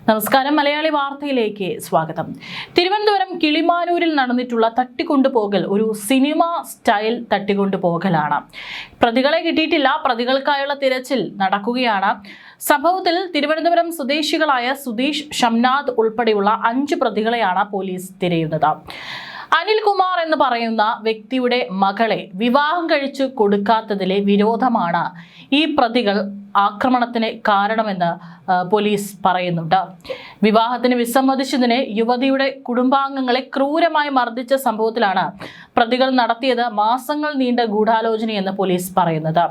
നമസ്കാരം. മലയാളി വാർത്തയിലേക്ക് സ്വാഗതം. തിരുവനന്തപുരം കിളിമാനൂരിൽ നടന്നിട്ടുള്ള തട്ടിക്കൊണ്ടുപോകൽ ഒരു സിനിമ സ്റ്റൈൽ തട്ടിക്കൊണ്ടുപോകലാണ്. പ്രതികളെ കിട്ടിയിട്ടില്ല. പ്രതികൾക്കായുള്ള തിരച്ചിൽ നടക്കുകയാണ്. സംഭവത്തിൽ തിരുവനന്തപുരം സ്വദേശികളായ സുധീഷ്, ഷംനാഥ് ഉൾപ്പെടെയുള്ള 5 പ്രതികളെയാണ് പോലീസ് തിരയുന്നത്. അനിൽകുമാർ എന്ന് പറയുന്ന വ്യക്തിയുടെ മകളെ വിവാഹം കഴിച്ചു കൊടുക്കാത്തതിലെ വിരോധമാണ് ഈ പ്രതികൾ ആക്രമണത്തിന് കാരണമെന്ന് പോലീസ് പറയുന്നുണ്ട്. വിവാഹത്തിന് വിസമ്മതിച്ചതിന് യുവതിയുടെ കുടുംബാംഗങ്ങളെ ക്രൂരമായി മർദ്ദിച്ച സംഭവത്തിലാണ് പ്രതികൾ നടത്തിയത് മാസങ്ങൾ നീണ്ട ഗൂഢാലോചനയെന്ന് പോലീസ് പറയുന്നത്.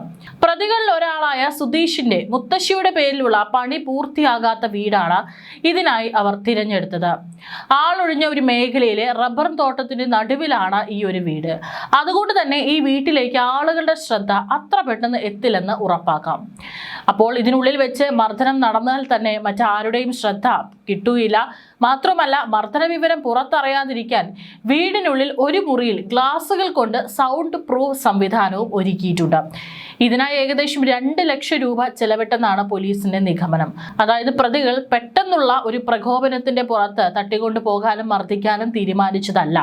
പ്രതികളിൽ ഒരാളായ സുധീഷിന്റെ മുത്തശ്ശിയുടെ പേരിലുള്ള പണി പൂർത്തിയാകാത്ത വീടാണ് ഇതിനായി അവർ തിരഞ്ഞെടുത്തത്. ആളൊഴിഞ്ഞ ഒരു മേഖലയിലെ റബ്ബർ തോട്ടത്തിന്റെ നടുവിലാണ് ഈ ഒരു വീട്. അതുകൊണ്ട് തന്നെ ഈ വീട്ടിലേക്ക് ആളുകളുടെ ശ്രദ്ധ അത്ര പെട്ടെന്ന് എത്തില്ലെന്ന് ഉറപ്പാക്കാം. അപ്പോൾ ഇതിനുള്ളിൽ വെച്ച് മർദ്ദനം നടന്നാൽ തന്നെ മറ്റാരുടെയും ശ്രദ്ധ കിട്ടുകയില്ല. മാത്രമല്ല, മർദ്ദന വിവരം പുറത്തറിയാതിരിക്കാൻ വീടിനുള്ളിൽ ഒരു മുറിയിൽ ഗ്ലാസുകൾ കൊണ്ട് സൗണ്ട് പ്രൂഫ് സംവിധാനവും ഒരുക്കിയിട്ടുണ്ട്. ഇതിനായി ഏകദേശം 2 ലക്ഷം രൂപ ചെലവിട്ടെന്നാണ് പോലീസിന്റെ നിഗമനം. അതായത് പ്രതികൾ പെട്ടെന്നുള്ള ഒരു പ്രകോപനത്തിന്റെ പുറത്ത് തട്ടിക്കൊണ്ടു പോകാനും മർദ്ദിക്കാനും തീരുമാനിച്ചതല്ല.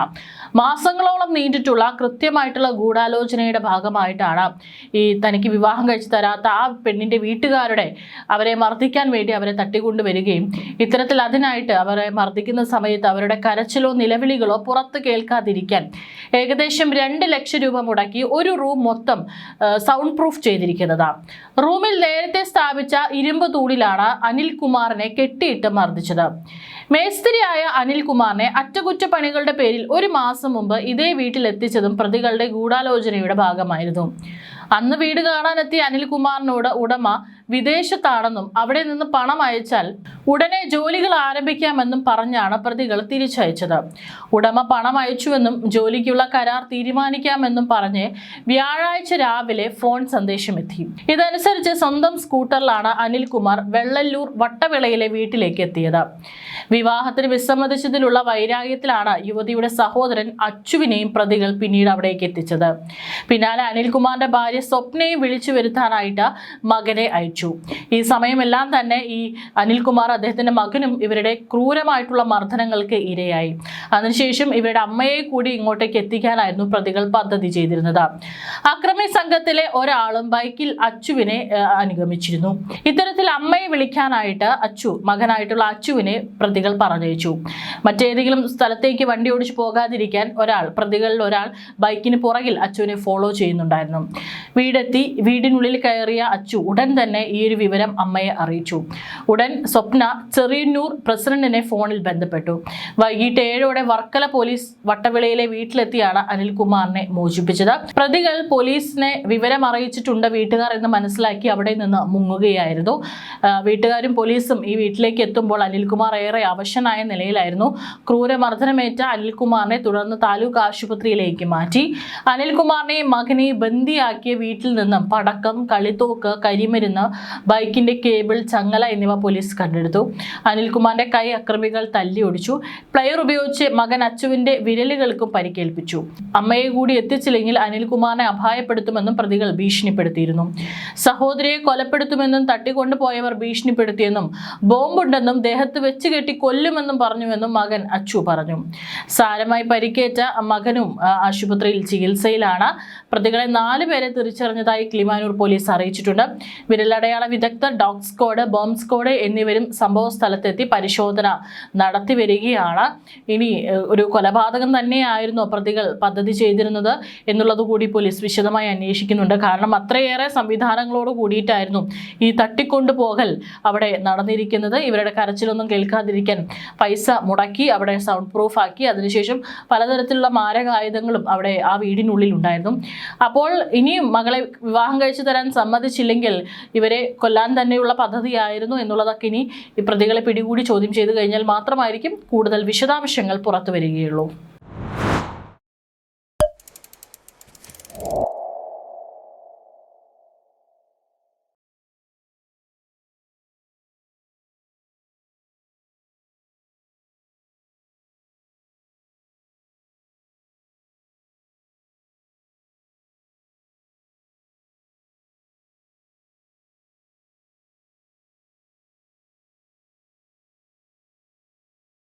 മാസങ്ങളോളം നീണ്ടിട്ടുള്ള കൃത്യമായിട്ടുള്ള ഗൂഢാലോചനയുടെ ഭാഗമായിട്ടാണ് ഈ തനിക്ക് വിവാഹം കഴിച്ചു തരാത്ത ആ പെണ്ണിന്റെ വീട്ടുകാരുടെ അവരെ മർദ്ദിക്കാൻ വേണ്ടി അവരെ തട്ടിക്കൊണ്ടുവരികയും ഇത്തരത്തിൽ അതിനായിട്ട് അവരെ മർദ്ദിക്കുന്ന സമയത്ത് അവരുടെ കരച്ചിലോ നിലവിളികളോ പുറത്ത് കേൾക്കാതിരിക്കാൻ ഏകദേശം 2 ലക്ഷം രൂപ മുടക്കി ഒരു റൂം മൊത്തം സൗണ്ട് പ്രൂഫ് ചെയ്തിരിക്കുന്നതാണ്. റൂമിൽ നേരത്തെ സ്ഥാപിച്ച ഇരുമ്പ് തൂണിലാണ് അനിൽകുമാറിനെ കെട്ടിയിട്ട് മർദ്ദിച്ചത്. മേസ്തിരിയായ അനിൽകുമാറിനെ അറ്റകുറ്റപ്പണികളുടെ പേരിൽ 1 മാസം മുമ്പ് ഇതേ വീട്ടിൽ എത്തിച്ചതും പ്രതികളുടെ ഗൂഢാലോചനയുടെ ഭാഗമായിരുന്നു. അന്ന് വീട് കാണാനെത്തിയ അനിൽകുമാറിനോട് ഉടമ വിദേശത്താണെന്നും അവിടെ നിന്ന് പണം അയച്ചാൽ ഉടനെ ജോലികൾ ആരംഭിക്കാമെന്നും പറഞ്ഞാണ് പ്രതികൾ തിരിച്ചയച്ചത്. ഉടമ പണം അയച്ചുവെന്നും ജോലിക്കുള്ള കരാർ തീരുമാനിക്കാമെന്നും പറഞ്ഞ് വ്യാഴാഴ്ച രാവിലെ ഫോൺ സന്ദേശമെത്തി. ഇതനുസരിച്ച് സ്വന്തം സ്കൂട്ടറിലാണ് അനിൽകുമാർ വെള്ളല്ലൂർ വട്ടവിളയിലെ വീട്ടിലേക്ക് എത്തിയത്. വിവാഹത്തിന് വിസമ്മതിച്ചതിലുള്ള വൈരാഗ്യത്തിലാണ് യുവതിയുടെ സഹോദരൻ അച്ചുവിനെയും പ്രതികൾ പിന്നീട് അവിടേക്ക് എത്തിച്ചത്. പിന്നാലെ അനിൽകുമാറിന്റെ ഭാര്യ സ്വപ്നയും വിളിച്ചു വരുത്താനായിട്ട് മകനെ അയച്ചു. ഈ സമയമെല്ലാം തന്നെ ഈ അനിൽകുമാർ അദ്ദേഹത്തിന്റെ മകനും ഇവരുടെ ക്രൂരമായിട്ടുള്ള മർദ്ദനങ്ങൾക്ക് ഇരയായി. അതിനുശേഷം ഇവരുടെ അമ്മയെ കൂടി ഇങ്ങോട്ടേക്ക് എത്തിക്കാനായിരുന്നു പ്രതികൾ പദ്ധതി ചെയ്തിരുന്നത്. അക്രമി സംഘത്തിലെ ഒരാളും ബൈക്കിൽ അച്ചുവിനെ അനുഗമിച്ചിരുന്നു. ഇത്തരത്തിൽ അമ്മയെ വിളിക്കാനായിട്ട് മകനായിട്ടുള്ള അച്ചുവിനെ പ്രതികൾ പറഞ്ഞയച്ചു. മറ്റേതെങ്കിലും സ്ഥലത്തേക്ക് വണ്ടി ഓടിച്ചു പോകാതിരിക്കാൻ പ്രതികളിൽ ഒരാൾ ബൈക്കിന് പുറകിൽ അച്ചുവിനെ ഫോളോ ചെയ്യുന്നുണ്ടായിരുന്നു. വീടെത്തി വീടിനുള്ളിൽ കയറിയ അച്ചു ഉടൻ തന്നെ ഈ ഒരു വിവരം അമ്മയെ അറിയിച്ചു. ഉടൻ സ്വപ്ന ചെറിയന്നൂർ പ്രസിഡന്റിനെ ഫോണിൽ ബന്ധപ്പെട്ടു. വൈകിട്ട് 7ഓടെ വർക്കല പോലീസ് വട്ടവിളയിലെ വീട്ടിലെത്തിയാണ് അനിൽകുമാറിനെ മോചിപ്പിച്ചത്. പ്രതികൾ പോലീസിനെ വിവരം അറിയിച്ചിട്ടുണ്ട് വീട്ടുകാർ എന്ന് മനസ്സിലാക്കി അവിടെ നിന്ന് മുങ്ങുകയായിരുന്നു. വീട്ടുകാരും പോലീസും ഈ വീട്ടിലേക്ക് എത്തുമ്പോൾ അനിൽകുമാർ ഏറെ അവശനായ നിലയിലായിരുന്നു. ക്രൂരമർദ്ദനമേറ്റ അനിൽകുമാറിനെ തുടർന്ന് താലൂക്ക് ആശുപത്രിയിലേക്ക് മാറ്റി. അനിൽകുമാറിനെയും മകനെയും ബന്ദിയാക്കിയ വീട്ടിൽ നിന്നും പടക്കം, കളിത്തോക്ക്, കരിമരുന്ന്, ബൈക്കിന്റെ കേബിൾ, ചങ്ങല എന്നിവ പോലീസ് കണ്ടെടുത്തു. അനിൽകുമാറിന്റെ കൈ അക്രമികൾ തല്ലി ഒടിച്ചു. പ്ലെയർ ഉപയോഗിച്ച് മകൻ അച്ചുവിന്റെ വിരലുകൾക്കും പരിക്കേൽപ്പിച്ചു. അമ്മയെ കൂടി എത്തിച്ചില്ലെങ്കിൽ അനിൽകുമാറിനെ അപായപ്പെടുത്തുമെന്നും പ്രതികൾ ഭീഷണിപ്പെടുത്തിയിരുന്നു. സഹോദരിയെ കൊലപ്പെടുത്തുമെന്നും തട്ടിക്കൊണ്ടുപോയവർ ഭീഷണിപ്പെടുത്തിയെന്നും ബോംബുണ്ടെന്നും ദേഹത്ത് വെച്ച് കെട്ടി കൊല്ലുമെന്നും പറഞ്ഞുവെന്നും മകൻ അച്ചു പറഞ്ഞു. സാരമായി പരിക്കേറ്റ മകനും ആശുപത്രിയിൽ ചികിത്സയിലാണ്. പ്രതികളെ 4 പേരെ തിരിച്ചറിഞ്ഞതായി കിളിമാനൂർ പോലീസ് അറിയിച്ചിട്ടുണ്ട്. വിരലടയാള വിദഗ്ധർ, ഡോഗ് സ്ക്വാഡ്, ബോംബ് സ്ക്വാഡ് എന്നിവരും സംഭവ സ്ഥലത്തെത്തി പരിശോധന നടത്തി വരികയാണ്. ഇനി ഒരു കൊലപാതകം തന്നെയായിരുന്നു പ്രതികൾ പദ്ധതി ചെയ്തിരുന്നത് എന്നുള്ളത് കൂടി പോലീസ് വിശദമായി അന്വേഷിക്കുന്നുണ്ട്. കാരണം അത്രയേറെ സംവിധാനങ്ങളോട് കൂടിയിട്ടായിരുന്നു ഈ തട്ടിക്കൊണ്ടുപോകൽ അവിടെ നടന്നിരിക്കുന്നത്. ഇവരുടെ കരച്ചിലൊന്നും കേൾക്കാതിരിക്കാൻ പൈസ മുടക്കി അവിടെ സൗണ്ട് പ്രൂഫ് ആക്കി. അതിനുശേഷം പലതരത്തിലുള്ള മാരകായുധങ്ങളും അവിടെ ആ വീടിനുള്ളിൽ ഉണ്ടായിരുന്നു. അപ്പോൾ ഇനിയും മകളെ വിവാഹം കഴിച്ചു തരാൻ സമ്മതിച്ചില്ലെങ്കിൽ ഇവരെ കൊല്ലാൻ തന്നെയുള്ള പദ്ധതിയായിരുന്നു എന്നുള്ളതൊക്കെ ഇനി ഈ പ്രതികളെ പിടികൂടി ചോദ്യം ചെയ്തു കഴിഞ്ഞാൽ മാത്രമായിരിക്കും കൂടുതൽ വിശദാംശങ്ങൾ പുറത്തു വരികയുള്ളൂ.